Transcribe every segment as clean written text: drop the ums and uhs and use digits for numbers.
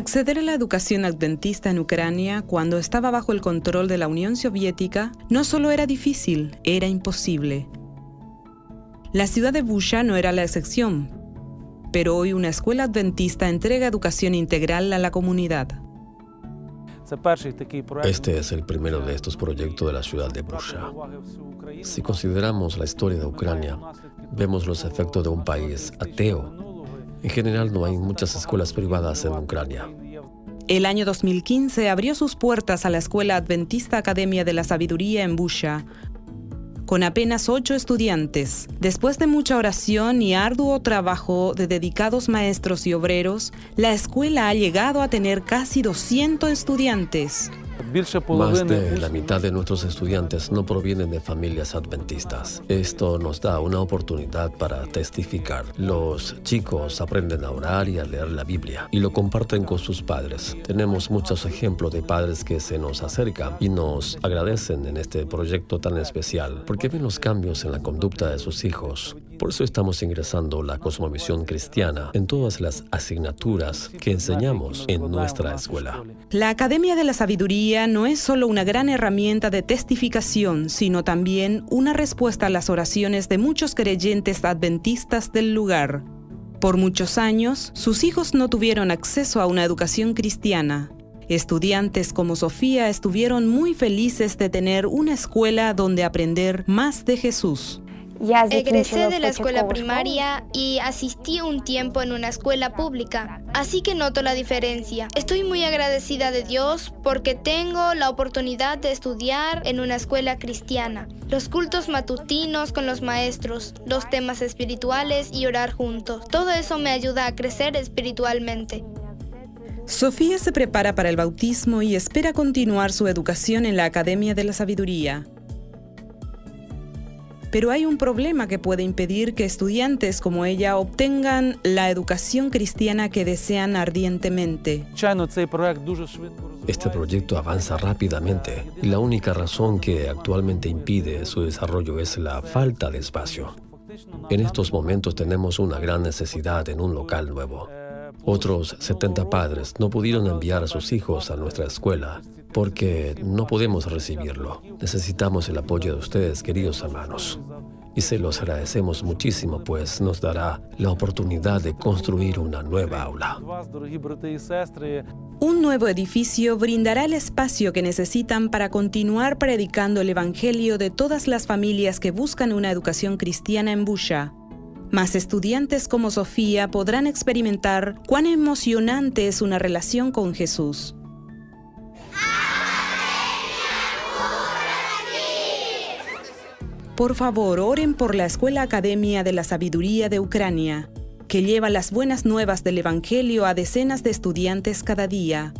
Acceder a la educación adventista en Ucrania, cuando estaba bajo el control de la Unión Soviética, no solo era difícil, era imposible. La ciudad de Busha no era la excepción, pero hoy una escuela adventista entrega educación integral a la comunidad. Este es el primero de estos proyectos de la ciudad de Busha. Si consideramos la historia de Ucrania, vemos los efectos de un país ateo. En general, no hay muchas escuelas privadas en Ucrania. El año 2015 abrió sus puertas a la Escuela Adventista Academia de la Sabiduría en Busha, con apenas 8 estudiantes. Después de mucha oración y arduo trabajo de dedicados maestros y obreros, la escuela ha llegado a tener casi 200 estudiantes. Más de la mitad de nuestros estudiantes no provienen de familias adventistas. Esto nos da una oportunidad para testificar. Los chicos aprenden a orar y a leer la Biblia y lo comparten con sus padres. Tenemos muchos ejemplos de padres que se nos acercan y nos agradecen en este proyecto tan especial porque ven los cambios en la conducta de sus hijos. Por eso estamos ingresando la cosmovisión cristiana en todas las asignaturas que enseñamos en nuestra escuela. La Academia de la Sabiduría no es solo una gran herramienta de testificación, sino también una respuesta a las oraciones de muchos creyentes adventistas del lugar. Por muchos años, sus hijos no tuvieron acceso a una educación cristiana. Estudiantes como Sofía estuvieron muy felices de tener una escuela donde aprender más de Jesús. Egresé de la escuela primaria y asistí un tiempo en una escuela pública, así que noto la diferencia. Estoy muy agradecida de Dios porque tengo la oportunidad de estudiar en una escuela cristiana. Los cultos matutinos con los maestros, los temas espirituales y orar juntos. Todo eso me ayuda a crecer espiritualmente. Sofía se prepara para el bautismo y espera continuar su educación en la Academia de la Sabiduría. Pero hay un problema que puede impedir que estudiantes como ella obtengan la educación cristiana que desean ardientemente. Este proyecto avanza rápidamente y la única razón que actualmente impide su desarrollo es la falta de espacio. En estos momentos tenemos una gran necesidad en un local nuevo. Otros 70 padres no pudieron enviar a sus hijos a nuestra escuela porque no podemos recibirlo. Necesitamos el apoyo de ustedes, queridos hermanos. Y se los agradecemos muchísimo, pues nos dará la oportunidad de construir una nueva aula. Un nuevo edificio brindará el espacio que necesitan para continuar predicando el Evangelio de todas las familias que buscan una educación cristiana en Busha. Más estudiantes como Sofía podrán experimentar cuán emocionante es una relación con Jesús. Por favor, oren por la Escuela Academia de la Sabiduría de Ucrania, que lleva las buenas nuevas del Evangelio a decenas de estudiantes cada día.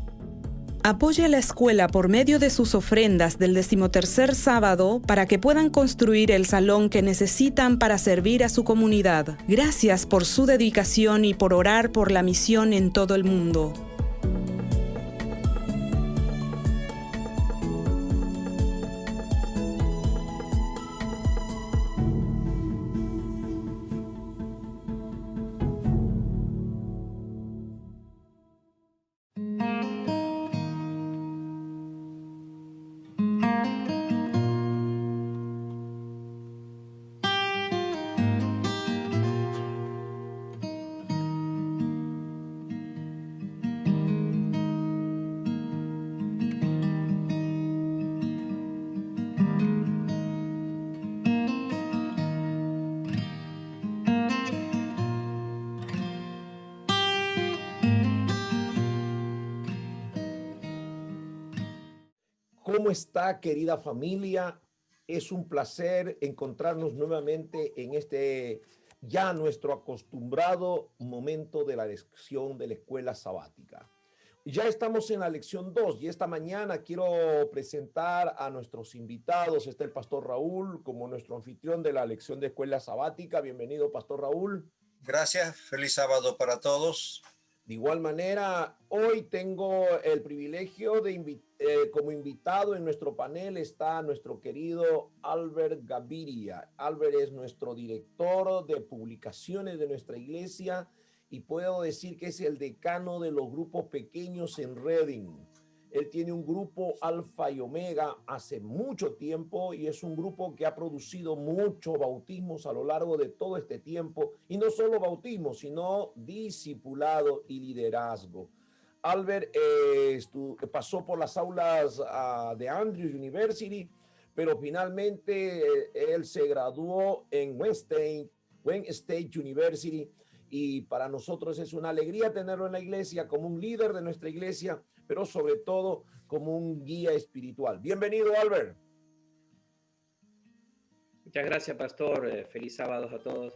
Apoya a la escuela por medio de sus ofrendas del 13º sábado para que puedan construir el salón que necesitan para servir a su comunidad. Gracias por su dedicación y por orar por la misión en todo el mundo. ¿Cómo está, querida familia? Es un placer encontrarnos nuevamente en este ya nuestro acostumbrado momento de la lección de la escuela sabática. Ya estamos en la lección 2 y esta mañana quiero presentar a nuestros invitados. Está el pastor Raúl como nuestro anfitrión de la lección de escuela sabática. Bienvenido, pastor Raúl. Gracias, feliz sábado para todos. De igual manera, hoy tengo el privilegio de como invitado en nuestro panel está nuestro querido Albert Gaviria. Albert es nuestro director de publicaciones de nuestra iglesia y puedo decir que es el decano de los grupos pequeños en Reading. Él tiene un grupo Alfa y Omega hace mucho tiempo y es un grupo que ha producido muchos bautismos a lo largo de todo este tiempo. Y no solo bautismo, sino discipulado y liderazgo. Albert pasó por las aulas de Andrews University, pero finalmente él se graduó en Wayne State University. Y para nosotros es una alegría tenerlo en la iglesia como un líder de nuestra iglesia, pero sobre todo como un guía espiritual. Bienvenido, Albert. Muchas gracias, pastor. Feliz sábado a todos,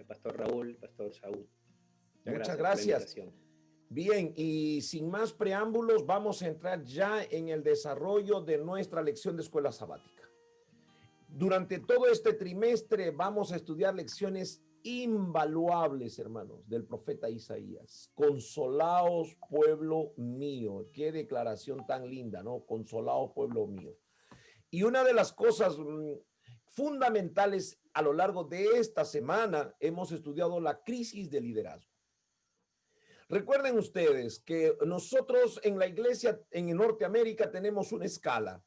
pastor Raúl, pastor Saúl. Muchas gracias. Bien, y sin más preámbulos, vamos a entrar ya en el desarrollo de nuestra lección de escuela sabática. Durante todo este trimestre vamos a estudiar lecciones invaluables, hermanos, del profeta Isaías. Consolaos, pueblo mío. Qué declaración tan linda, ¿no? Consolaos, pueblo mío. Y una de las cosas fundamentales a lo largo de esta semana hemos estudiado la crisis de liderazgo. Recuerden ustedes que nosotros en la iglesia en Norteamérica tenemos una escala.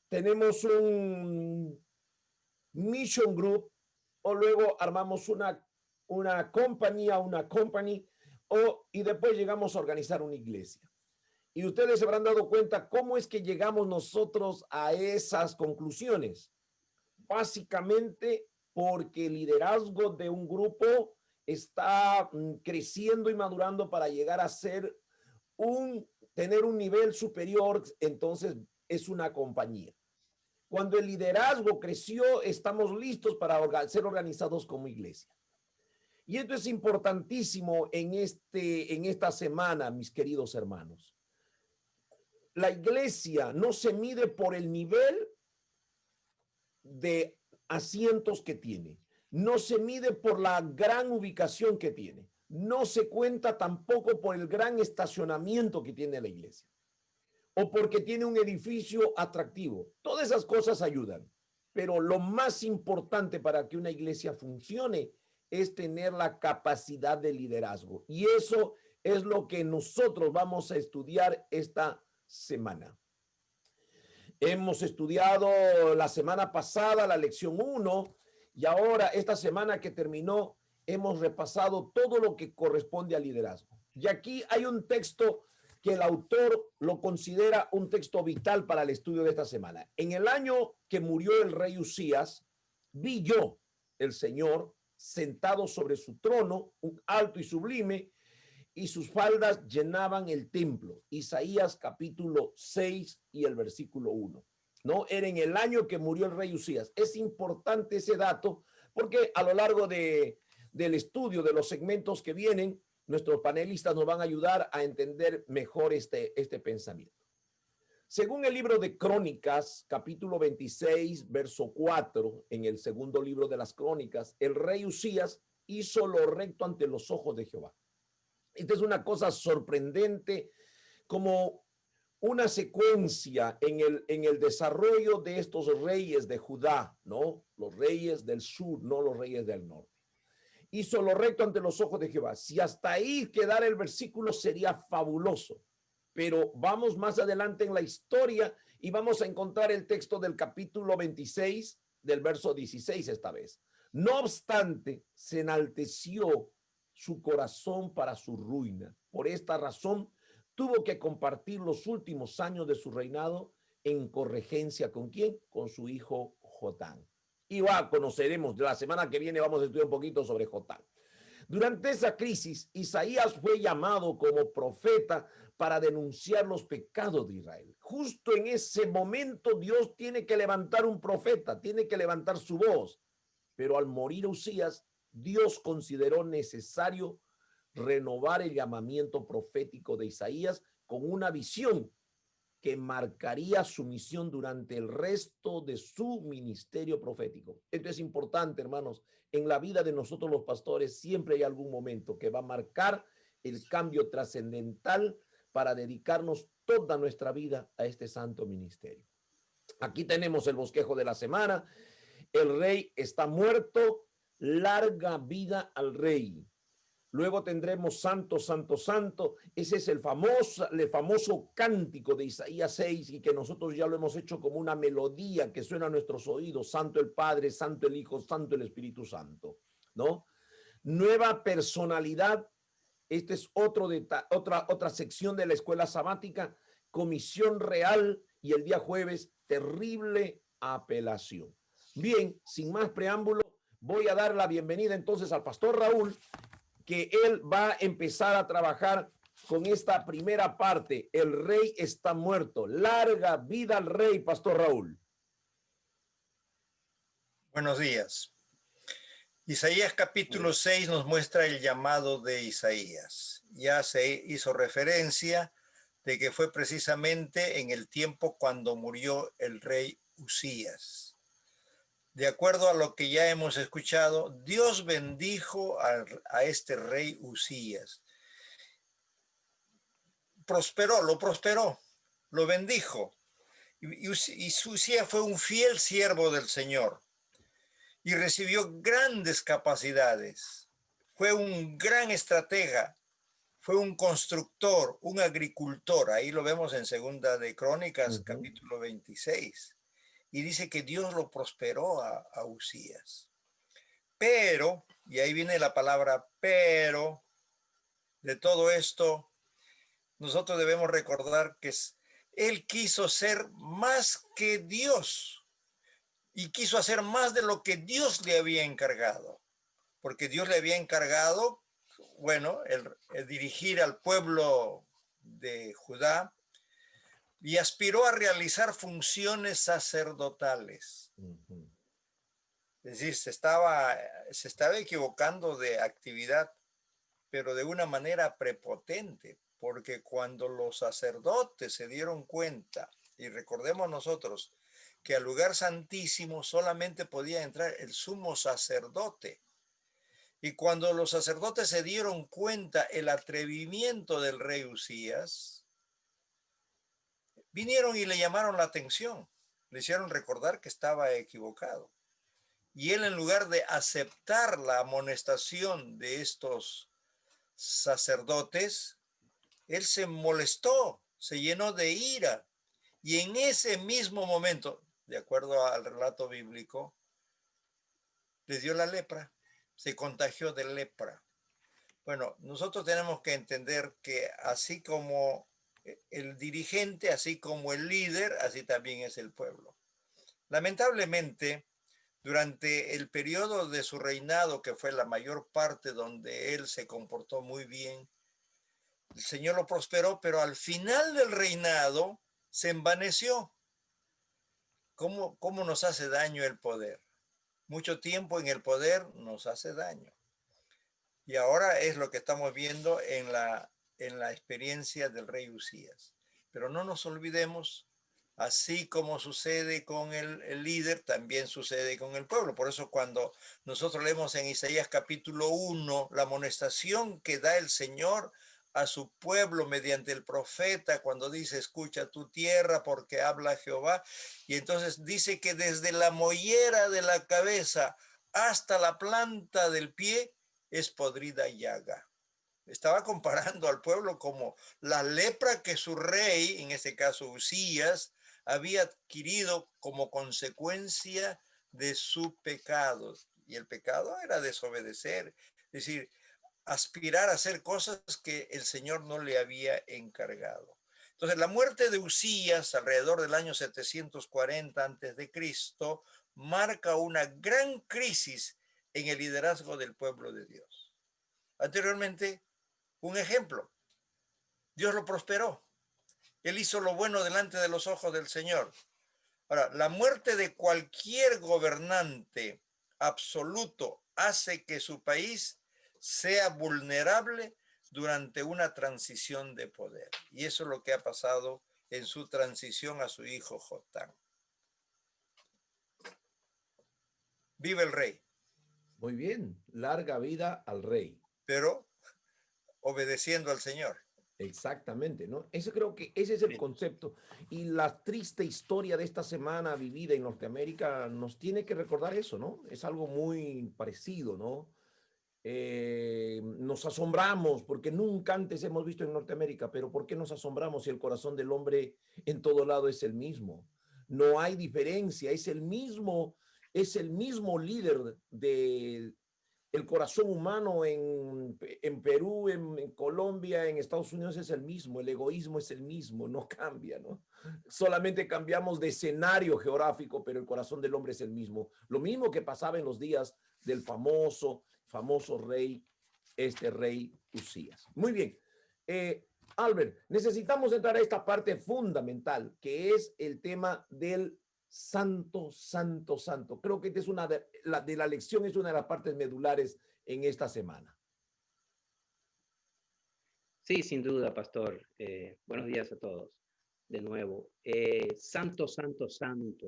Tenemos un mission group, o luego armamos una compañía, y después llegamos a organizar una iglesia. Y ustedes se habrán dado cuenta cómo es que llegamos nosotros a esas conclusiones. Básicamente porque el liderazgo de un grupo está creciendo y madurando para llegar a ser tener un nivel superior, entonces es una compañía. Cuando el liderazgo creció, estamos listos para ser organizados como iglesia. Y esto es importantísimo en esta semana, mis queridos hermanos. La iglesia no se mide por el nivel de asientos que tiene. No se mide por la gran ubicación que tiene. No se cuenta tampoco por el gran estacionamiento que tiene la iglesia, o porque tiene un edificio atractivo. Todas esas cosas ayudan, pero lo más importante para que una iglesia funcione es tener la capacidad de liderazgo. Y eso es lo que nosotros vamos a estudiar esta semana. Hemos estudiado la semana pasada la lección 1 y ahora esta semana que terminó hemos repasado todo lo que corresponde al liderazgo. Y aquí hay un texto que el autor lo considera un texto vital para el estudio de esta semana. En el año que murió el rey Usías, vi yo, el Señor, sentado sobre su trono, un alto y sublime, y sus faldas llenaban el templo. Isaías capítulo 6 y el versículo 1. ¿No? Era en el año que murió el rey Usías. Es importante ese dato porque a lo largo del estudio de los segmentos que vienen, nuestros panelistas nos van a ayudar a entender mejor este pensamiento. Según el libro de Crónicas, capítulo 26, verso 4, en el segundo libro de las Crónicas, el rey Usías hizo lo recto ante los ojos de Jehová. Esta es una cosa sorprendente, como una secuencia en el desarrollo de estos reyes de Judá, ¿no? Los reyes del sur, no los reyes del norte. Hizo lo recto ante los ojos de Jehová. Si hasta ahí quedara el versículo sería fabuloso, pero vamos más adelante en la historia y vamos a encontrar el texto del capítulo 26 del verso 16 esta vez. No obstante, se enalteció su corazón para su ruina. Por esta razón, tuvo que compartir los últimos años de su reinado en corregencia. ¿Con quién? Con su hijo Jotán. Y conoceremos, la semana que viene vamos a estudiar un poquito sobre Jotán. Durante esa crisis, Isaías fue llamado como profeta para denunciar los pecados de Israel. Justo en ese momento Dios tiene que levantar un profeta, tiene que levantar su voz. Pero al morir Usías, Dios consideró necesario renovar el llamamiento profético de Isaías con una visión que marcaría su misión durante el resto de su ministerio profético. Esto es importante, hermanos. En la vida de nosotros los pastores siempre hay algún momento que va a marcar el cambio trascendental para dedicarnos toda nuestra vida a este santo ministerio. Aquí tenemos el bosquejo de la semana. El rey está muerto. Larga vida al rey. Luego tendremos Santo, Santo, Santo. Ese es el famoso cántico de Isaías 6 y que nosotros ya lo hemos hecho como una melodía que suena a nuestros oídos. Santo el Padre, Santo el Hijo, Santo el Espíritu Santo, ¿no? Nueva personalidad. Esta es otra sección de la escuela sabática. Comisión real y el día jueves, terrible apelación. Bien, sin más preámbulo, voy a dar la bienvenida entonces al pastor Raúl, que él va a empezar a trabajar con esta primera parte. El rey está muerto. Larga vida al rey, pastor Raúl. Buenos días. Isaías capítulo 6 nos muestra el llamado de Isaías. Ya se hizo referencia de que fue precisamente en el tiempo cuando murió el rey Usías. De acuerdo a lo que ya hemos escuchado, Dios bendijo a este rey Usías. Lo prosperó, lo bendijo. Y Usías fue un fiel siervo del Señor y recibió grandes capacidades. Fue un gran estratega, fue un constructor, un agricultor. Ahí lo vemos en Segunda de Crónicas, capítulo 26. Y dice que Dios lo prosperó a Usías. Pero, y ahí viene la palabra pero, de todo esto, nosotros debemos recordar que él quiso ser más que Dios y quiso hacer más de lo que Dios le había encargado. Porque Dios le había encargado, bueno, el dirigir al pueblo de Judá, y aspiró a realizar funciones sacerdotales. Es decir, se estaba equivocando de actividad, pero de una manera prepotente, porque cuando los sacerdotes se dieron cuenta, y recordemos nosotros que al lugar santísimo solamente podía entrar el sumo sacerdote, y cuando los sacerdotes se dieron cuenta el atrevimiento del rey Usías, vinieron y le llamaron la atención, le hicieron recordar que estaba equivocado. Y él, en lugar de aceptar la amonestación de estos sacerdotes, él se molestó, se llenó de ira. Y en ese mismo momento, de acuerdo al relato bíblico, le dio la lepra, se contagió de lepra. Bueno, nosotros tenemos que entender que así como el dirigente, así como el líder, así también es el pueblo. Lamentablemente, durante el periodo de su reinado, que fue la mayor parte donde él se comportó muy bien, el Señor lo prosperó, pero al final del reinado se envaneció. ¿Cómo nos hace daño el poder? Mucho tiempo en el poder nos hace daño. Y ahora es lo que estamos viendo en la experiencia del rey Usías. Pero no nos olvidemos, así como sucede con el líder, también sucede con el pueblo. Por eso cuando nosotros leemos en Isaías capítulo 1 la amonestación que da el Señor a su pueblo mediante el profeta, cuando dice, escucha tu tierra porque habla Jehová, y entonces dice que desde la mollera de la cabeza hasta la planta del pie es podrida llaga. Estaba comparando al pueblo como la lepra que su rey, en este caso Usías, había adquirido como consecuencia de su pecado. Y el pecado era desobedecer, es decir, aspirar a hacer cosas que el Señor no le había encargado. Entonces, la muerte de Usías, alrededor del año 740 a.C., marca una gran crisis en el liderazgo del pueblo de Dios. Anteriormente, un ejemplo, Dios lo prosperó. Él hizo lo bueno delante de los ojos del Señor. Ahora, la muerte de cualquier gobernante absoluto hace que su país sea vulnerable durante una transición de poder. Y eso es lo que ha pasado en su transición a su hijo Jotam. Vive el rey. Muy bien, larga vida al rey. Pero obedeciendo al Señor. Exactamente, ¿no? Eso creo que ese es el concepto. Y la triste historia de esta semana vivida en Norteamérica nos tiene que recordar eso, ¿no? Es algo muy parecido, ¿no? Nos asombramos porque nunca antes hemos visto en Norteamérica, pero ¿por qué nos asombramos si el corazón del hombre en todo lado es el mismo? No hay diferencia, es el mismo líder de el corazón humano en Perú, en Colombia, en Estados Unidos es el mismo, el egoísmo es el mismo, no cambia, ¿no? Solamente cambiamos de escenario geográfico, pero el corazón del hombre es el mismo. Lo mismo que pasaba en los días del famoso rey, rey Usías. Muy bien. Albert, necesitamos entrar a esta parte fundamental, que es el tema del santo. Creo que esta es una de la lección, es una de las partes medulares en esta semana. Sí, sin duda, pastor. Buenos días a todos. De nuevo, santo,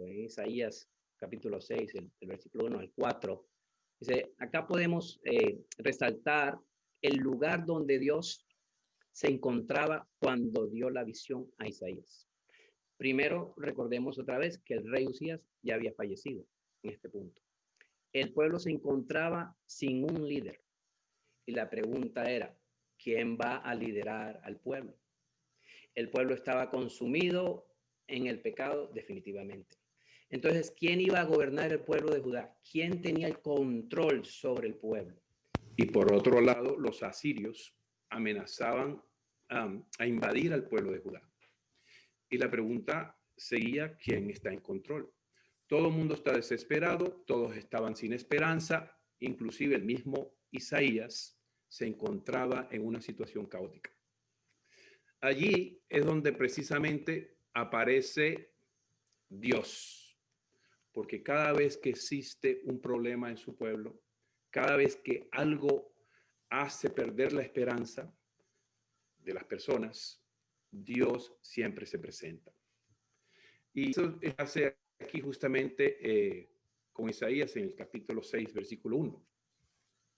en Isaías capítulo 6, el versículo 1 al 4. Dice, acá podemos resaltar el lugar donde Dios se encontraba cuando dio la visión a Isaías. Primero, recordemos otra vez que el rey Usías ya había fallecido en este punto. El pueblo se encontraba sin un líder. Y la pregunta era, ¿quién va a liderar al pueblo? El pueblo estaba consumido en el pecado definitivamente. Entonces, ¿quién iba a gobernar el pueblo de Judá? ¿Quién tenía el control sobre el pueblo? Y por otro lado, los asirios amenazaban a invadir al pueblo de Judá. Y la pregunta seguía, ¿quién está en control? Todo el mundo está desesperado, todos estaban sin esperanza, inclusive el mismo Isaías se encontraba en una situación caótica. Allí es donde precisamente aparece Dios, porque cada vez que existe un problema en su pueblo, cada vez que algo hace perder la esperanza de las personas, Dios siempre se presenta. Y eso hace aquí justamente con Isaías en el capítulo 6, versículo 1,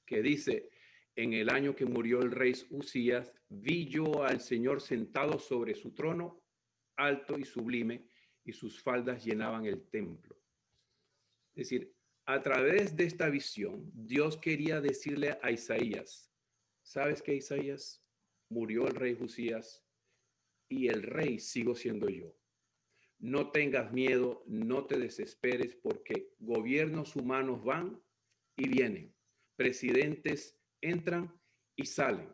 que dice, en el año que murió el rey Usías, vi yo al Señor sentado sobre su trono, alto y sublime, y sus faldas llenaban el templo. Es decir, a través de esta visión, Dios quería decirle a Isaías, ¿sabes qué, Isaías? Murió el rey Usías y el rey sigo siendo yo. No tengas miedo, no te desesperes, porque gobiernos humanos van y vienen, presidentes entran y salen,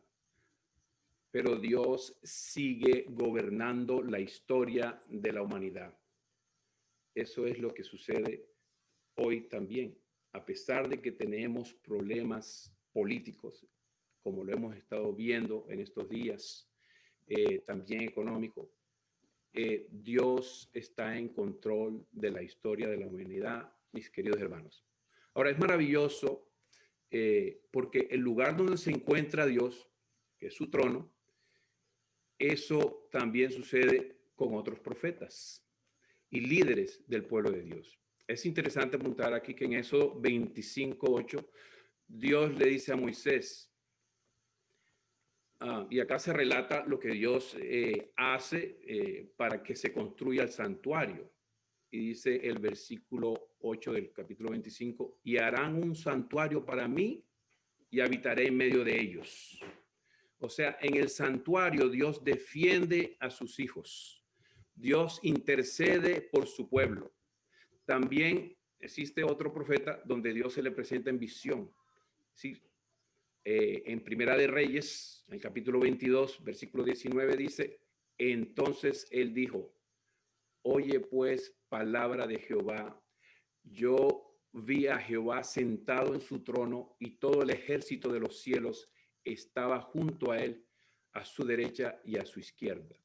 pero Dios sigue gobernando la historia de la humanidad. Eso es lo que sucede hoy también, a pesar de que tenemos problemas políticos, como lo hemos estado viendo en estos días, también económico. Dios está en control de la historia de la humanidad, mis queridos hermanos. Ahora, es maravilloso porque el lugar donde se encuentra Dios, que es su trono, eso también sucede con otros profetas y líderes del pueblo de Dios. Es interesante apuntar aquí que en Éxodo 25:8, Dios le dice a Moisés, y acá se relata lo que Dios hace para que se construya el santuario. Y dice el versículo 8 del capítulo 25, y harán un santuario para mí y habitaré en medio de ellos. O sea, en el santuario Dios defiende a sus hijos. Dios intercede por su pueblo. También existe otro profeta donde Dios se le presenta en visión. ¿Sí? En Primera de Reyes, en el capítulo 22, versículo 19 dice, entonces él dijo, oye pues palabra de Jehová, yo vi a Jehová sentado en su trono y todo el ejército de los cielos estaba junto a él, a su derecha y a su izquierda.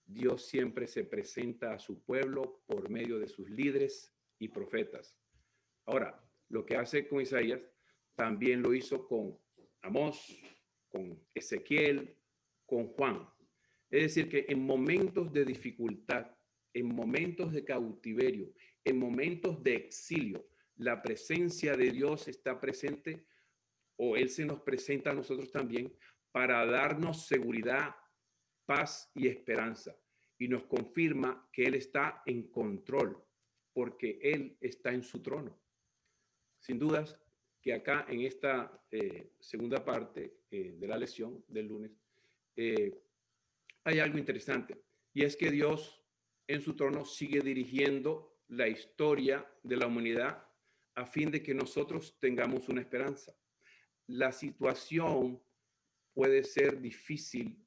Dios siempre se presenta a su pueblo por medio de sus líderes y profetas. Ahora, lo que hace con Isaías, también lo hizo con Amós, con Ezequiel, con Juan. Es decir, que en momentos de dificultad, en momentos de cautiverio, en momentos de exilio, la presencia de Dios está presente, o Él se nos presenta a nosotros también para darnos seguridad, paz y esperanza. Y nos confirma que Él está en control, porque Él está en su trono. Sin dudas, que acá en esta segunda parte de la lección del lunes hay algo interesante, y es que Dios en su trono sigue dirigiendo la historia de la humanidad a fin de que nosotros tengamos una esperanza. La situación puede ser difícil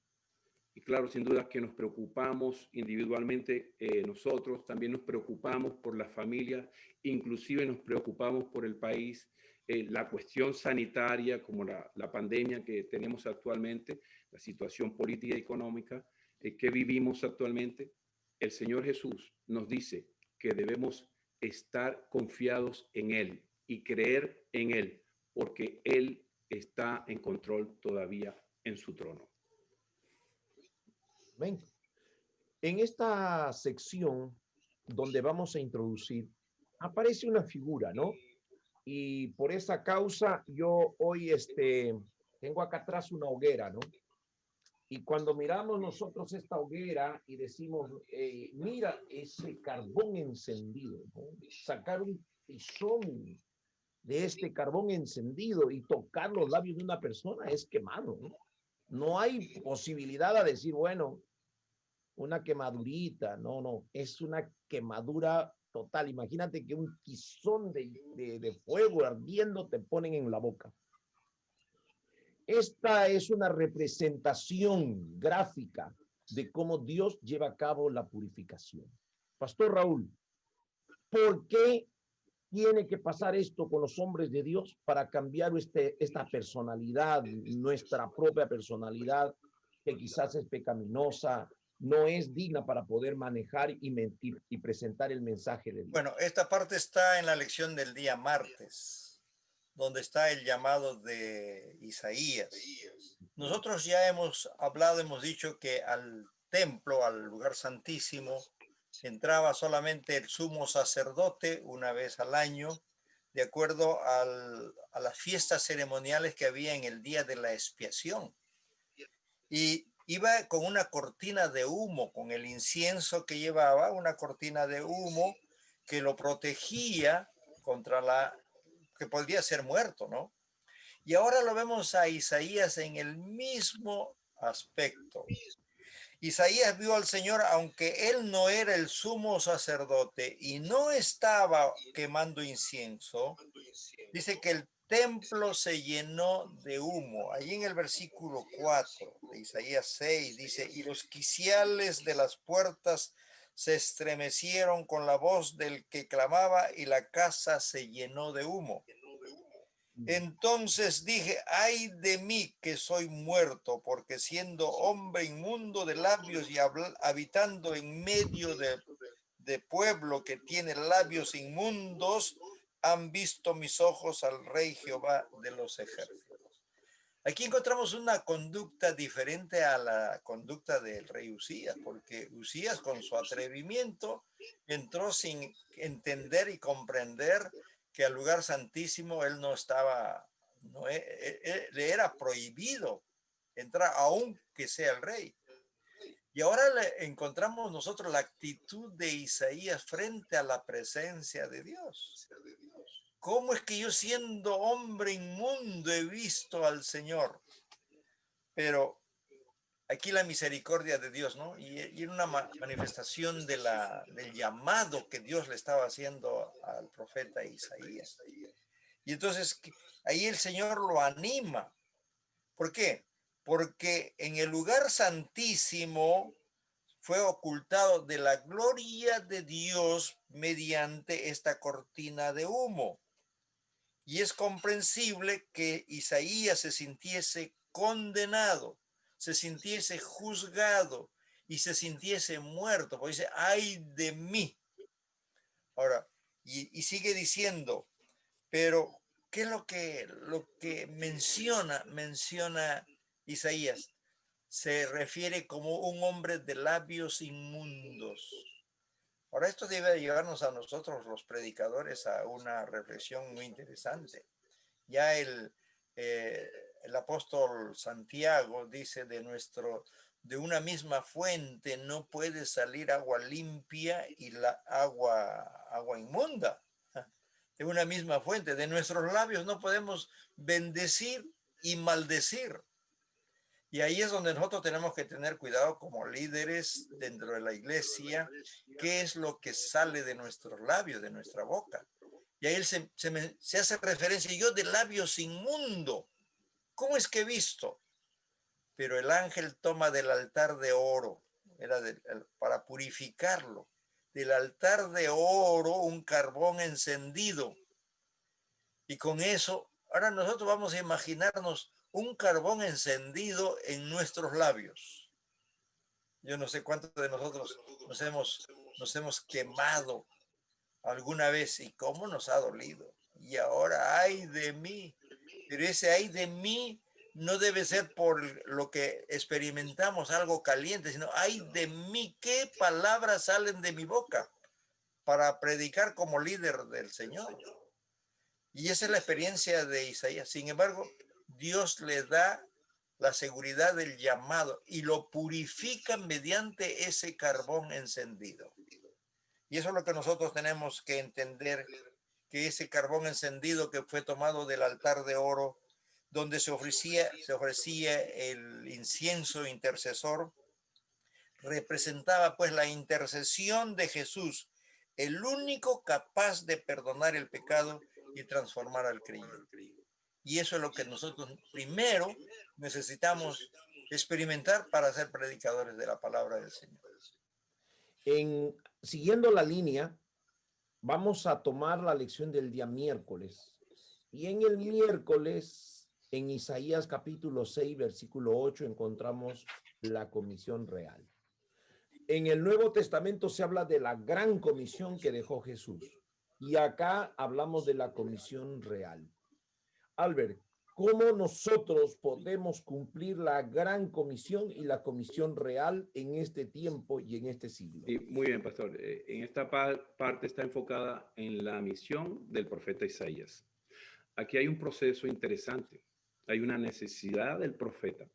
y claro, sin duda que nos preocupamos individualmente nosotros, también nos preocupamos por las familias, inclusive nos preocupamos por el país, la cuestión sanitaria como la pandemia que tenemos actualmente, la situación política y económica que vivimos actualmente. El Señor Jesús nos dice que debemos estar confiados en Él y creer en Él, porque Él está en control todavía en su trono. Amén. En esta sección donde vamos a introducir, aparece una figura, ¿no? Y por esa causa yo hoy tengo acá atrás una hoguera, ¿no? Y cuando miramos nosotros esta hoguera y decimos, mira ese carbón encendido, ¿no? Sacar un tizón de este carbón encendido y tocar los labios de una persona es quemado, ¿no? No hay posibilidad de decir, bueno, una quemadurita, no, es una quemadura total. Imagínate que un tizón de fuego ardiendo te ponen en la boca. Esta es una representación gráfica de cómo Dios lleva a cabo la purificación. Pastor Raúl, ¿por qué tiene que pasar esto con los hombres de Dios para cambiar esta personalidad, nuestra propia personalidad, que quizás es pecaminosa, no es digna para poder manejar y mentir y presentar el mensaje de Dios? Bueno, esta parte está en la lección del día martes, donde está el llamado de Isaías. Nosotros ya hemos hablado, hemos dicho que al templo, al lugar santísimo, entraba solamente el sumo sacerdote una vez al año, de acuerdo a las fiestas ceremoniales que había en el día de la expiación. Y iba con una cortina de humo, con el incienso que llevaba, una cortina de humo que lo protegía contra que podría ser muerto, ¿no? Y ahora lo vemos a Isaías en el mismo aspecto. Isaías vio al Señor, aunque él no era el sumo sacerdote y no estaba quemando incienso, dice que el templo se llenó de humo. Allí en el versículo 4 de Isaías 6 dice, y los quiciales de las puertas se estremecieron con la voz del que clamaba y la casa se llenó de humo. Entonces dije, ay de mí que soy muerto, porque siendo hombre inmundo de labios y habitando en medio de pueblo que tiene labios inmundos, han visto mis ojos al Rey Jehová de los ejércitos. Aquí encontramos una conducta diferente a la conducta del rey Usías, porque Usías con su atrevimiento entró sin entender y comprender que al lugar santísimo él no estaba, le era prohibido entrar aunque sea el rey. Y ahora encontramos nosotros la actitud de Isaías frente a la presencia de Dios. ¿Cómo es que yo siendo hombre inmundo he visto al Señor? Pero aquí la misericordia de Dios, ¿no? Y en una manifestación del llamado que Dios le estaba haciendo al profeta Isaías. Y entonces ahí el Señor lo anima. ¿Por qué? Porque en el lugar santísimo fue ocultado de la gloria de Dios mediante esta cortina de humo. Y es comprensible que Isaías se sintiese condenado, se sintiese juzgado y se sintiese muerto, porque dice, ay de mí. Ahora, y sigue diciendo, pero ¿qué es lo que menciona Isaías? Se refiere como un hombre de labios inmundos. Ahora, esto debe llevarnos a nosotros, los predicadores, a una reflexión muy interesante. Ya el apóstol Santiago dice de una misma fuente no puede salir agua limpia y la agua inmunda. en una misma fuente. De nuestros labios no podemos bendecir y maldecir. Y ahí es donde nosotros tenemos que tener cuidado como líderes dentro de la iglesia, qué es lo que sale de nuestros labios, de nuestra boca. Y ahí se hace referencia, yo de labios inmundo, ¿cómo es que he visto? Pero el ángel toma del altar de oro, para purificarlo, del altar de oro un carbón encendido. Y con eso, ahora nosotros vamos a imaginarnos un carbón encendido en nuestros labios. Yo no sé cuántos de nosotros nos hemos quemado alguna vez y cómo nos ha dolido. Y ahora, ay de mí. Pero ese ay de mí no debe ser por lo que experimentamos, algo caliente, sino ay de mí, qué palabras salen de mi boca para predicar como líder del Señor. Y esa es la experiencia de Isaías. Sin embargo, Dios le da la seguridad del llamado y lo purifica mediante ese carbón encendido. Y eso es lo que nosotros tenemos que entender, que ese carbón encendido que fue tomado del altar de oro, donde se ofrecía el incienso intercesor, representaba pues la intercesión de Jesús, el único capaz de perdonar el pecado y transformar al creyente. Y eso es lo que nosotros primero necesitamos experimentar para ser predicadores de la palabra del Señor. Siguiendo la línea, vamos a tomar la lección del día miércoles. Y en el miércoles, en Isaías capítulo 6, versículo 8, encontramos la comisión real. En el Nuevo Testamento se habla de la gran comisión que dejó Jesús. Y acá hablamos de la comisión real. Albert, ¿cómo nosotros podemos cumplir la gran comisión y la comisión real en este tiempo y en este siglo? Sí, muy bien, pastor. En esta parte está enfocada en la misión del profeta Isaías. Aquí hay un proceso interesante. Hay una necesidad del profeta.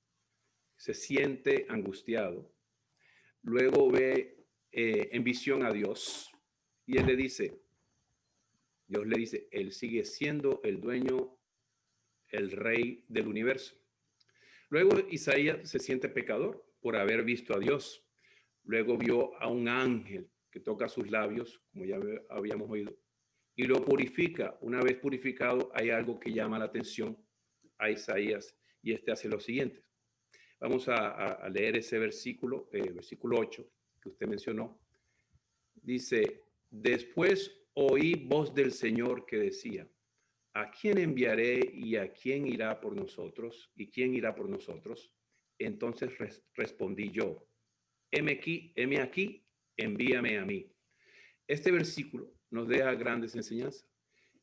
Se siente angustiado. Luego ve en visión a Dios y él le dice, Dios le dice, él sigue siendo el dueño, el rey del universo. Luego Isaías se siente pecador por haber visto a Dios. Luego vio a un ángel que toca sus labios, como ya habíamos oído, y lo purifica. Una vez purificado, hay algo que llama la atención a Isaías y hace lo siguiente. Vamos a leer ese versículo, versículo 8 que usted mencionó. Dice, después oí voz del Señor que decía, ¿a quién enviaré y a quién irá por nosotros? ¿Y quién irá por nosotros? Entonces respondí yo, heme aquí, envíame a mí. Este versículo nos deja grandes enseñanzas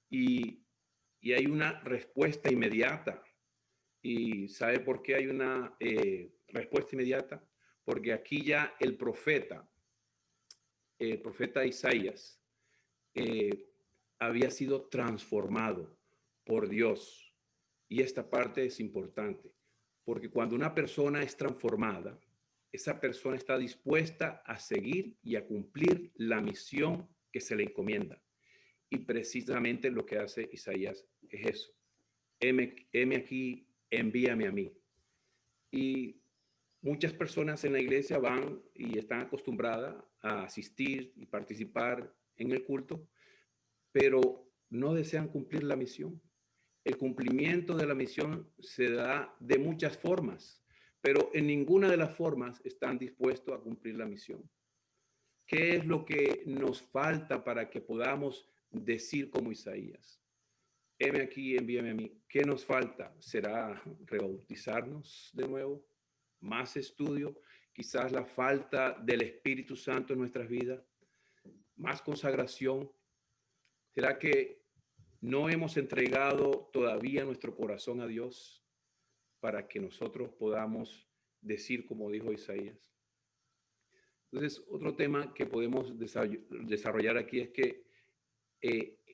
y hay una respuesta inmediata. ¿Y sabe por qué hay una respuesta inmediata? Porque aquí ya el profeta Isaías había sido transformado por Dios. Y esta parte es importante, porque cuando una persona es transformada, esa persona está dispuesta a seguir y a cumplir la misión que se le encomienda. Y precisamente lo que hace Isaías es eso. Heme aquí, envíame a mí. Y muchas personas en la iglesia van y están acostumbradas a asistir y participar en el culto, pero no desean cumplir la misión. El cumplimiento de la misión se da de muchas formas, pero en ninguna de las formas están dispuestos a cumplir la misión. ¿Qué es lo que nos falta para que podamos decir como Isaías? Heme aquí, envíame a mí. ¿Qué nos falta? ¿Será rebautizarnos de nuevo? ¿Más estudio? Quizás la falta del Espíritu Santo en nuestras vidas. ¿Más consagración? ¿Será que no hemos entregado todavía nuestro corazón a Dios para que nosotros podamos decir como dijo Isaías? Entonces, otro tema que podemos desarrollar aquí es que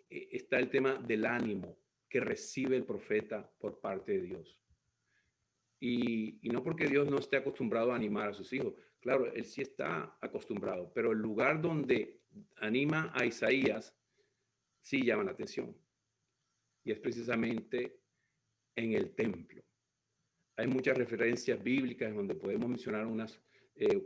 está el tema del ánimo que recibe el profeta por parte de Dios. Y no porque Dios no esté acostumbrado a animar a sus hijos. Claro, él sí está acostumbrado, pero el lugar donde anima a Isaías sí llaman la atención. Y es precisamente en el templo. Hay muchas referencias bíblicas donde podemos mencionar unas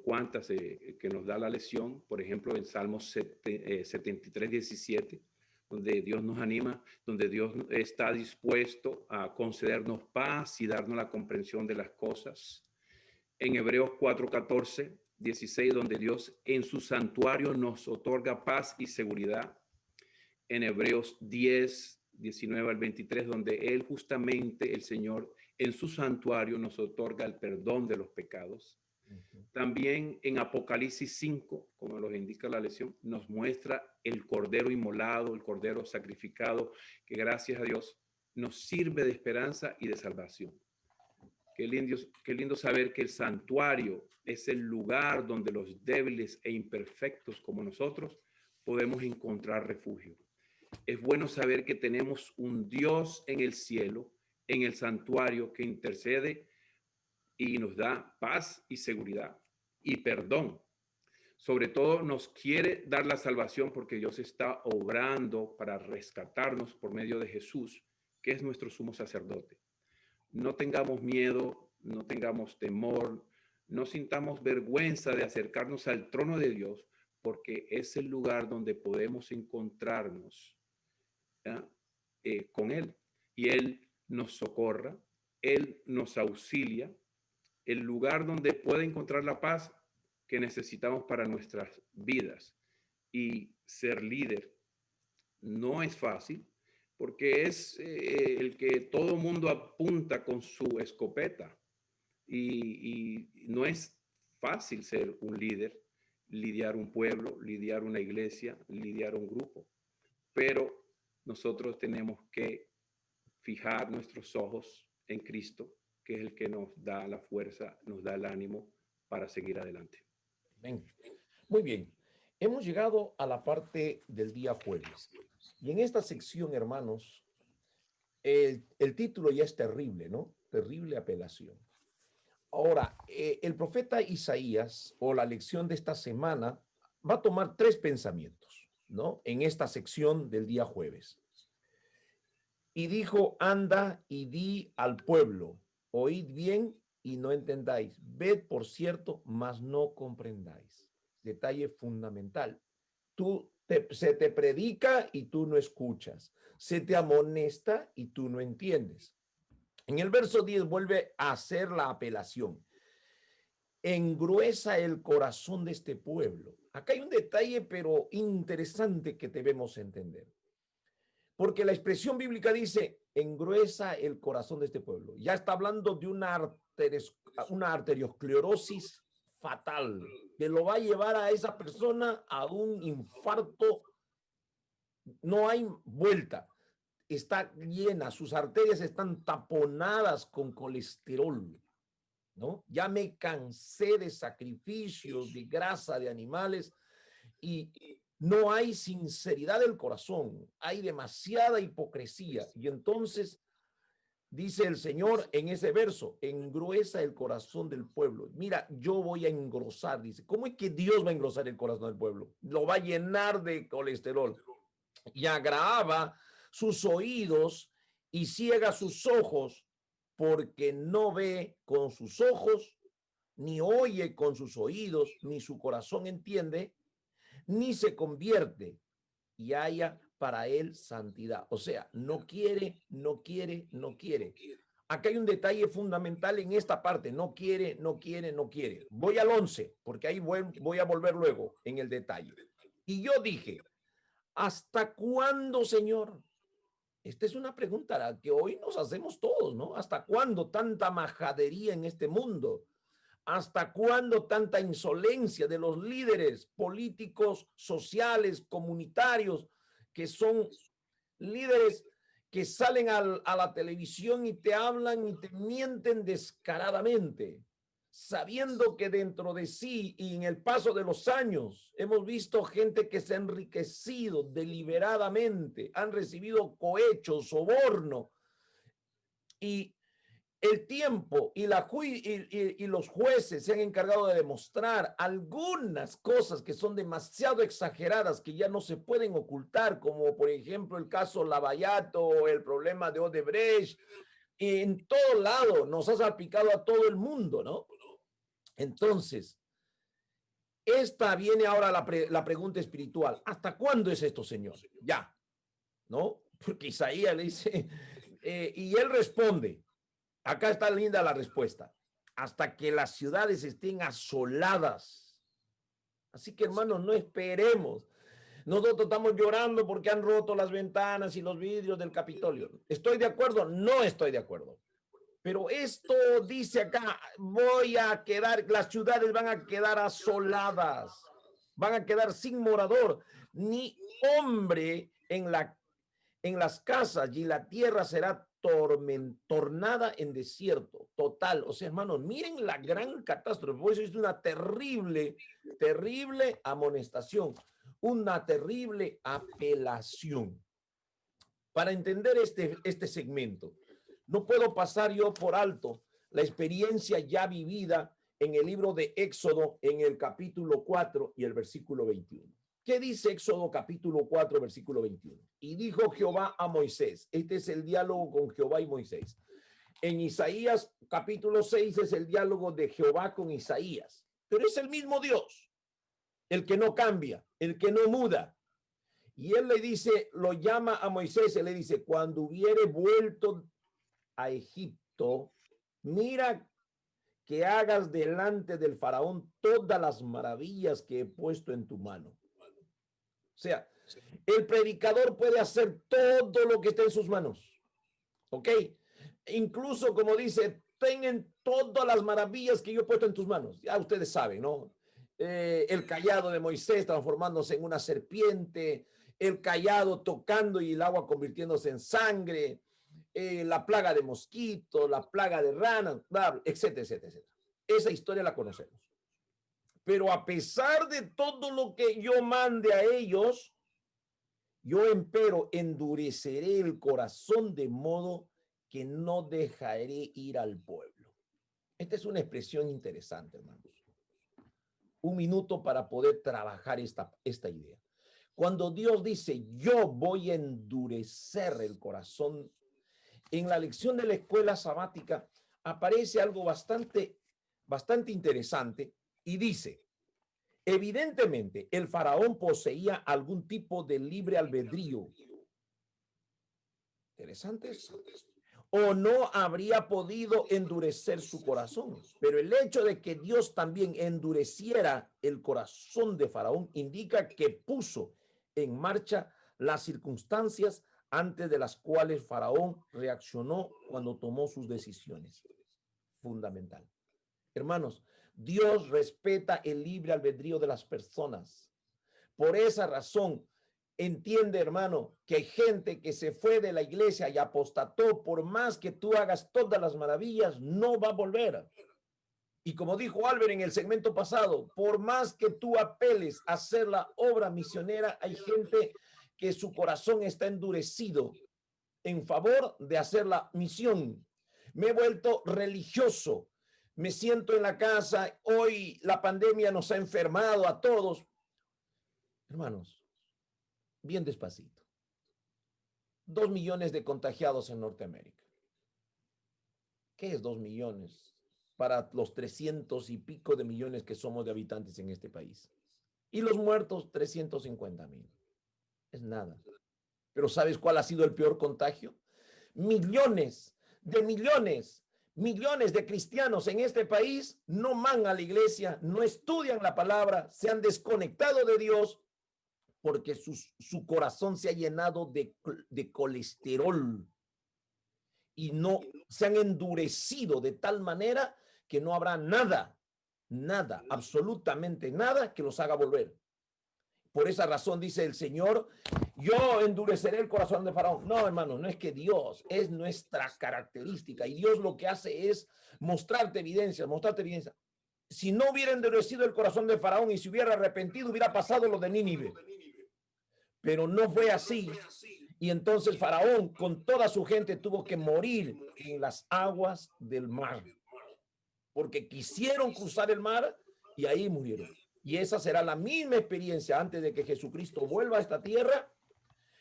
cuantas que nos da la lección. Por ejemplo, en Salmos 73, 17, donde Dios nos anima, donde Dios está dispuesto a concedernos paz y darnos la comprensión de las cosas. En Hebreos 4, 14, 16, donde Dios en su santuario nos otorga paz y seguridad. En Hebreos 10, 19 al 23, donde Él justamente, el Señor, en su santuario nos otorga el perdón de los pecados. También en Apocalipsis 5, como nos indica la lección, nos muestra el cordero inmolado, el cordero sacrificado, que gracias a Dios nos sirve de esperanza y de salvación. Qué lindo saber que el santuario es el lugar donde los débiles e imperfectos como nosotros podemos encontrar refugio. Es bueno saber que tenemos un Dios en el cielo, en el santuario, que intercede y nos da paz y seguridad y perdón. Sobre todo nos quiere dar la salvación porque Dios está obrando para rescatarnos por medio de Jesús, que es nuestro sumo sacerdote. No tengamos miedo, no tengamos temor, no sintamos vergüenza de acercarnos al trono de Dios, porque es el lugar donde podemos encontrarnos con Él. Y Él nos socorra, Él nos auxilia, el lugar donde puede encontrar la paz que necesitamos para nuestras vidas. Y ser líder no es fácil, porque es el que todo mundo apunta con su escopeta. Y no es fácil ser un líder, lidiar un pueblo, lidiar una iglesia, lidiar un grupo. Pero nosotros tenemos que fijar nuestros ojos en Cristo, que es el que nos da la fuerza, nos da el ánimo para seguir adelante. Bien. Muy bien. Hemos llegado a la parte del día jueves. Y en esta sección, hermanos, el título ya es terrible, ¿no? Terrible apelación. Ahora, el profeta Isaías, o la lección de esta semana, va a tomar 3 pensamientos, ¿no? En esta sección del día jueves. Y dijo, anda y di al pueblo, oíd bien y no entendáis, ved por cierto, mas no comprendáis. Detalle fundamental. Se te predica y tú no escuchas. Se te amonesta y tú no entiendes. En el verso 10 vuelve a hacer la apelación. Engruesa el corazón de este pueblo. Acá hay un detalle, pero interesante, que debemos entender. Porque la expresión bíblica dice, engruesa el corazón de este pueblo. Ya está hablando de una arteriosclerosis fatal, que lo va a llevar a esa persona a un infarto. No hay vuelta. Está llena, sus arterias están taponadas con colesterol, ¿no? Ya me cansé de sacrificios, de grasa de animales, y no hay sinceridad del corazón, hay demasiada hipocresía. Y entonces dice el Señor en ese verso, engruesa el corazón del pueblo. Mira, yo voy a engrosar, dice. ¿Cómo es que Dios va a engrosar el corazón del pueblo? Lo va a llenar de colesterol y agrava sus oídos y ciega sus ojos, porque no ve con sus ojos, ni oye con sus oídos, ni su corazón entiende, ni se convierte y haya para él santidad. O sea, no quiere, no quiere, no quiere. Acá hay un detalle fundamental en esta parte. No quiere, no quiere, no quiere. Voy al 11, porque ahí voy a volver luego en el detalle. Y yo dije, ¿hasta cuándo, Señor? Esta es una pregunta que hoy nos hacemos todos, ¿no? ¿Hasta cuándo tanta majadería en este mundo? ¿Hasta cuándo tanta insolencia de los líderes políticos, sociales, comunitarios, que son líderes que salen a la televisión y te hablan y te mienten descaradamente, sabiendo que dentro de sí y en el paso de los años hemos visto gente que se ha enriquecido deliberadamente, han recibido cohecho, soborno, y el tiempo y los jueces se han encargado de demostrar algunas cosas que son demasiado exageradas, que ya no se pueden ocultar, como por ejemplo el caso Lavallato o el problema de Odebrecht. Y en todo lado nos ha salpicado a todo el mundo, ¿no? Entonces, esta viene ahora la pregunta espiritual. ¿Hasta cuándo es esto, Señor? Ya, ¿no? Porque Isaías le dice, y él responde, acá está linda la respuesta, hasta que las ciudades estén asoladas. Así que, hermanos, no esperemos. Nosotros estamos llorando porque han roto las ventanas y los vidrios del Capitolio. ¿Estoy de acuerdo? No estoy de acuerdo. Pero esto dice acá, las ciudades van a quedar asoladas, van a quedar sin morador, ni hombre en las casas, y la tierra será tornada en desierto total. O sea, hermanos, miren la gran catástrofe. Por eso es una terrible, terrible amonestación, una terrible apelación. Para entender este segmento, no puedo pasar yo por alto la experiencia ya vivida en el libro de Éxodo, en el capítulo 4 y el versículo 21. ¿Qué dice Éxodo capítulo 4, versículo 21? Y dijo Jehová a Moisés. Este es el diálogo con Jehová y Moisés. En Isaías capítulo 6 es el diálogo de Jehová con Isaías. Pero es el mismo Dios, el que no cambia, el que no muda. Y él le dice, lo llama a Moisés, él le dice, cuando hubiere vuelto a Egipto, mira que hagas delante del faraón todas las maravillas que he puesto en tu mano. O sea, el predicador puede hacer todo lo que está en sus manos. ¿Ok? Incluso, como dice, tengan todas las maravillas que yo he puesto en tus manos. Ya ustedes saben, ¿no? El cayado de Moisés transformándose en una serpiente, el cayado tocando y el agua convirtiéndose en sangre, la plaga de mosquitos, la plaga de ranas, etcétera, etcétera, etcétera. Esa historia la conocemos. Pero a pesar de todo lo que yo mande a ellos, yo empero endureceré el corazón de modo que no dejaré ir al pueblo. Esta es una expresión interesante, hermanos. Un minuto para poder trabajar esta idea. Cuando Dios dice, yo voy a endurecer el corazón, en la lección de la escuela sabática aparece algo bastante interesante y dice, evidentemente el faraón poseía algún tipo de libre albedrío. Interesante esto. O no habría podido endurecer su corazón. Pero el hecho de que Dios también endureciera el corazón de Faraón indica que puso en marcha las circunstancias antes de las cuales Faraón reaccionó cuando tomó sus decisiones. Fundamental. Hermanos, Dios respeta el libre albedrío de las personas. Por esa razón, entiende, hermano, que hay gente que se fue de la iglesia y apostató. Por más que tú hagas todas las maravillas, no va a volver. Y como dijo Albert en el segmento pasado, por más que tú apeles a hacer la obra misionera, hay gente que su corazón está endurecido en favor de hacer la misión. Me he vuelto religioso, me siento en la casa, hoy la pandemia nos ha enfermado a todos. Hermanos, bien despacito. 2 millones de contagiados en Norteamérica. ¿Qué es 2 millones para los 300 y pico de millones que somos de habitantes en este país? Y los muertos, 350,000. Es nada. Pero ¿sabes cuál ha sido el peor contagio? Millones de cristianos en este país no van a la iglesia, no estudian la palabra, se han desconectado de Dios porque su corazón se ha llenado de colesterol y no se han endurecido de tal manera que no habrá nada, absolutamente nada que los haga volver. Por esa razón dice el Señor, yo endureceré el corazón de Faraón. No, hermano, no es que Dios, es nuestra característica. Y Dios lo que hace es mostrarte evidencia. Si no hubiera endurecido el corazón de Faraón y se hubiera arrepentido, hubiera pasado lo de Nínive. Pero no fue así. Y entonces Faraón con toda su gente tuvo que morir en las aguas del mar, porque quisieron cruzar el mar y ahí murieron. Y esa será la misma experiencia antes de que Jesucristo vuelva a esta tierra.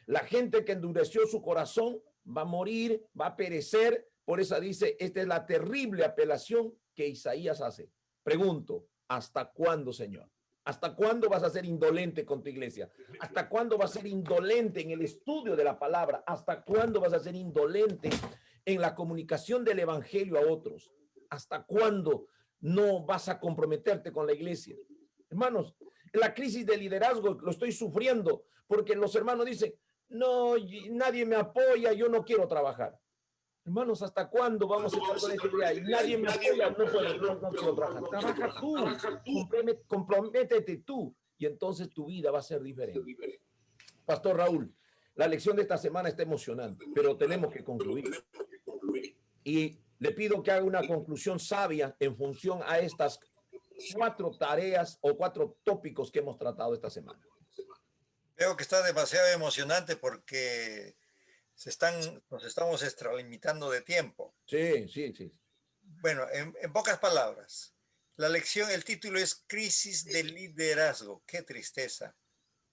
La gente que endureció su corazón va a morir, va a perecer. Por eso dice, esta es la terrible apelación que Isaías hace. Pregunto, ¿hasta cuándo, Señor? ¿Hasta cuándo vas a ser indolente con tu iglesia? ¿Hasta cuándo vas a ser indolente en el estudio de la palabra? ¿Hasta cuándo vas a ser indolente en la comunicación del evangelio a otros? ¿Hasta cuándo no vas a comprometerte con la iglesia? Hermanos, la crisis de liderazgo lo estoy sufriendo porque los hermanos dicen, no, nadie me apoya, yo no quiero trabajar. Hermanos, ¿hasta cuándo vamos a estar con esta idea? Y nadie me apoya, no quiero trabajar. Trabaja tú, comprométete tú, y entonces tu vida va a ser diferente. Pastor Raúl, la lección de esta semana está emocionante, pero tenemos que concluir. Y le pido que haga una conclusión sabia en función a estas 4 tareas o 4 tópicos que hemos tratado esta semana. Veo que está demasiado emocionante porque nos estamos extralimitando de tiempo. Sí. Bueno, en pocas palabras, la lección, el título es Crisis de liderazgo. Qué tristeza.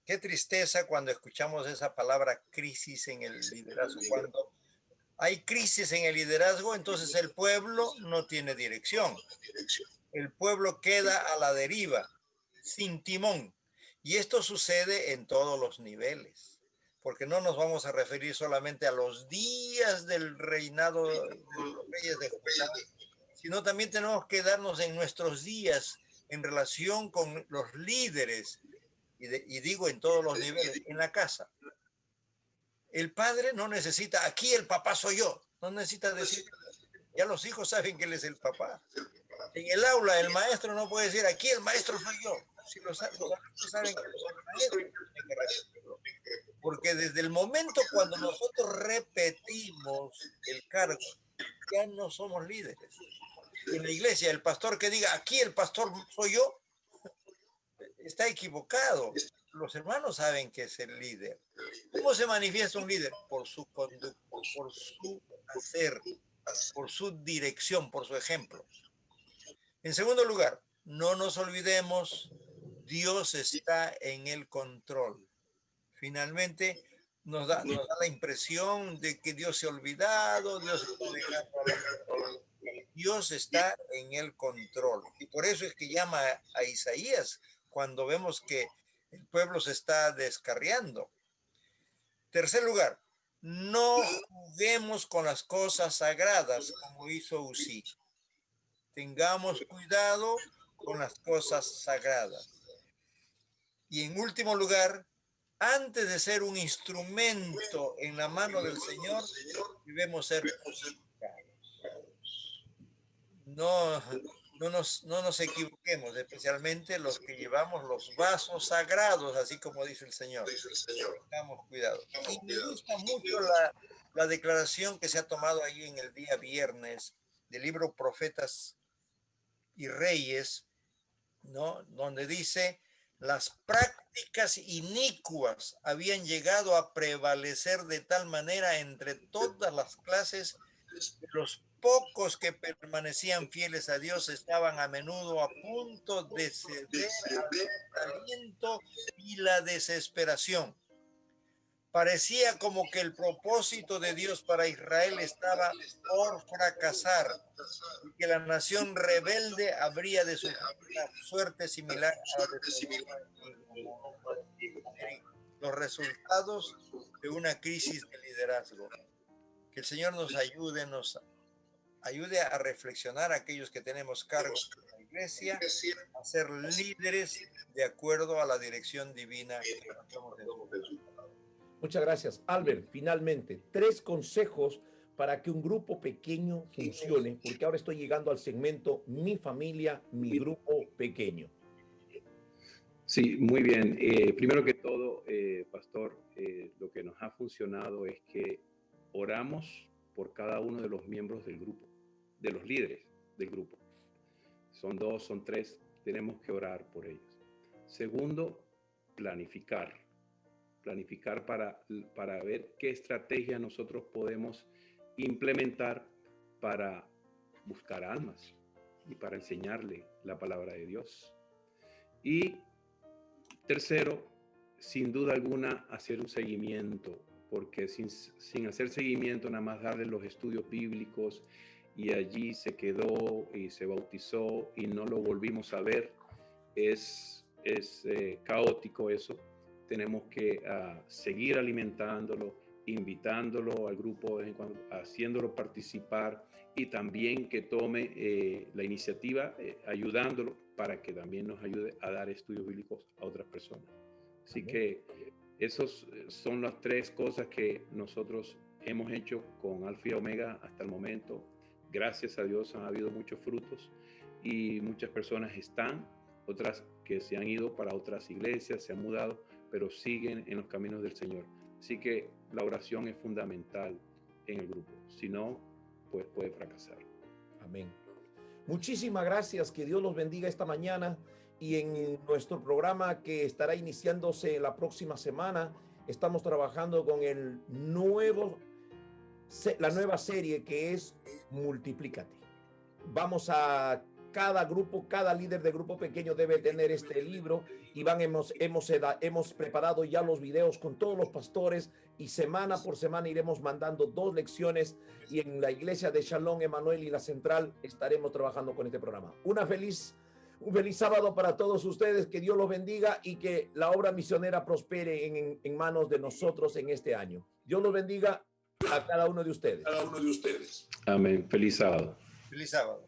Qué tristeza cuando escuchamos esa palabra crisis en el liderazgo. Cuando hay crisis en el liderazgo, entonces el pueblo no tiene dirección. El pueblo queda a la deriva, sin timón. Y esto sucede en todos los niveles, porque no nos vamos a referir solamente a los días del reinado de los reyes de Judá, sino también tenemos que darnos en nuestros días en relación con los líderes, y digo en todos los niveles, en la casa. El padre no necesita, aquí el papá soy yo, no necesita decir, ya los hijos saben que él es el papá. En el aula el maestro no puede decir, aquí el maestro soy yo. Si los adultos saben que el maestro tiene que repetirlo. Porque desde el momento cuando nosotros repetimos el cargo, ya no somos líderes. En la iglesia, el pastor que diga, aquí el pastor soy yo, está equivocado. Los hermanos saben que es el líder. ¿Cómo se manifiesta un líder? Por su conducta, por su hacer, por su dirección, por su ejemplo. En segundo lugar, no nos olvidemos, Dios está en el control. Finalmente, nos da la impresión de que Dios se ha olvidado, Dios está en el control. Y por eso es que llama a Isaías cuando vemos que el pueblo se está descarriando. Tercer lugar, no juguemos con las cosas sagradas como hizo Uzí. Tengamos cuidado con las cosas sagradas. Y en último lugar, antes de ser un instrumento en la mano del Señor, debemos ser no nos equivoquemos, especialmente los que llevamos los vasos sagrados, así como dice el Señor. Tengamos cuidado. Y me gusta mucho la declaración que se ha tomado ahí en el día viernes del libro Profetas y Reyes, ¿no? Donde dice, las prácticas inicuas habían llegado a prevalecer de tal manera entre todas las clases, los pocos que permanecían fieles a Dios estaban a menudo a punto de ceder al desaliento y la desesperación. Parecía como que el propósito de Dios para Israel estaba por fracasar y que la nación rebelde habría de sufrir una suerte similar a la de los resultados de una crisis de liderazgo. Que el Señor nos ayude a reflexionar a aquellos que tenemos cargos en la iglesia, a ser líderes de acuerdo a la dirección divina que encontramos en su palabra. Muchas gracias. Albert, finalmente, 3 consejos para que un grupo pequeño funcione, porque ahora estoy llegando al segmento mi familia, mi grupo pequeño. Sí, muy bien. Primero que todo, pastor, lo que nos ha funcionado es que oramos por cada uno de los miembros del grupo, de los líderes del grupo. Son 2, son 3, tenemos que orar por ellos. Segundo, planificar. planificar para ver qué estrategia nosotros podemos implementar para buscar almas y para enseñarle la palabra de Dios. Y tercero, sin duda alguna, hacer un seguimiento, porque sin hacer seguimiento, nada más darle los estudios bíblicos y allí se quedó y se bautizó y no lo volvimos a ver, es caótico eso. Tenemos que seguir alimentándolo, invitándolo al grupo de vez en cuando, haciéndolo participar y también que tome la iniciativa, ayudándolo para que también nos ayude a dar estudios bíblicos a otras personas. Así que esas son las tres cosas que nosotros hemos hecho con Alfa y Omega hasta el momento. Gracias a Dios han habido muchos frutos y muchas personas están, otras que se han ido para otras iglesias, se han mudado, pero siguen en los caminos del Señor. Así que la oración es fundamental en el grupo. Si no, pues puede fracasar. Amén. Muchísimas gracias. Que Dios los bendiga esta mañana. Y en nuestro programa que estará iniciándose la próxima semana, estamos trabajando con la nueva serie que es Multiplícate. Vamos a cada grupo, cada líder de grupo pequeño debe tener este libro y hemos preparado ya los videos con todos los pastores y semana por semana iremos mandando 2 lecciones y en la iglesia de Shalom Emanuel y la Central estaremos trabajando con este programa. Un feliz sábado para todos ustedes, que Dios los bendiga y que la obra misionera prospere en manos de nosotros en este año. Dios los bendiga a cada uno de ustedes. Amén. Feliz sábado. Feliz sábado.